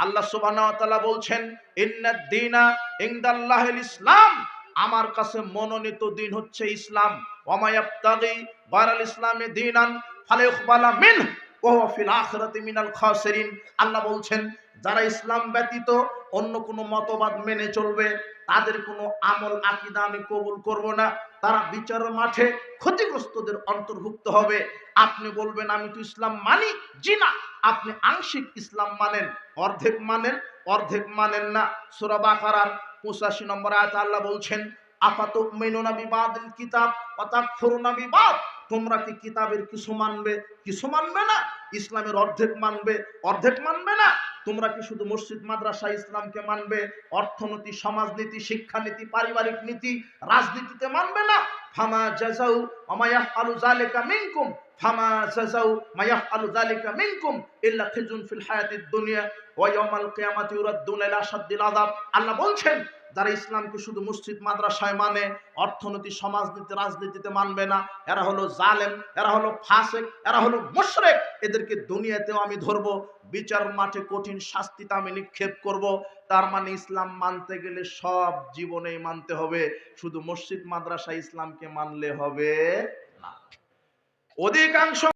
আল্লাহ সুবহানাহু ওয়া তাআলা বলছেন, ইন্নাদ দীনা ইনদাল্লাহিল ইসলাম, আমার কাছে মনোনীত দিন হচ্ছে ইসলাম। ওয়া মা ইয়াবতাগি গায়রাল ইসলামি দীনান ফালাইউকবালা মিনহু ওয়া হুয়া ফিল আখিরাতি মিনাল খাসিরিন। আল্লাহ বলছেন, যারা ইসলাম ব্যতীত অন্য কোনো মতবাদ মেনে চলবে, তাদের কোনো আমল আকীদা আমি কবুল করব না, তারা বিচারের মাঠে ক্ষতিগ্রস্তদের অন্তর্ভুক্ত হবে। আপনি বলবেন আমি তো ইসলাম মানি, জি না, আপনি আংশিক ইসলাম মানেন, অর্ধেক মানেন, অর্ধেক মানেন না। সূরা বাকারার 85 নম্বর আয়াতে আল্লাহ বলছেন, আফাতুমিনুনা বিবাদিল কিতাব ওয়া তাকফুরুনা বিবাদ, তোমরা কি কিতাবের কিছু মানবে, কিছু মানবে না? ইসলামের অর্ধেক মানবে, অর্ধেক মানবে না? তোমরা কি শুধু মসজিদ মাদ্রাসা ইসলামকে মানবে, অর্থনীতি, সমাজনীতি, শিক্ষানীতি, পারিবারিক নীতি, রাজনীতিতে মানবে না? ফামা জাযাউ ওয়া মা ইয়াফআলু যালিকা মিনকুম, ফামা জাযাউ মা ইয়াফআলু যালিকা মিনকুম ইল্লা খিজুন ফিল হায়াতিদ দুনিয়া ওয়া ইয়াউমাল কিয়ামাতি ইউরাদ্দুনা ইলা আশাদ্দিল আযাব। আল্লাহ বলছেন, যারা ইসলামকে শুধু মসজিদ মাদ্রাসায় মানে, অর্থনীতি, সমাজনীতি, রাজনীতিতে মানবে না, এরা হলো জালেম, এরা হলো ফাসিক, এরা হলো মুশরিক। এদেরকে দুনিয়াতেও আমি ধরবো, বিচার মাঠে কঠিন শাস্তিতে আমি নিক্ষেপ করব। তার মানে ইসলাম মানতে গেলে সব জীবনেই মানতে হবে, শুধু মসজিদ মাদ্রাসা ইসলামকে মানলে হবে না। অধিকাংশ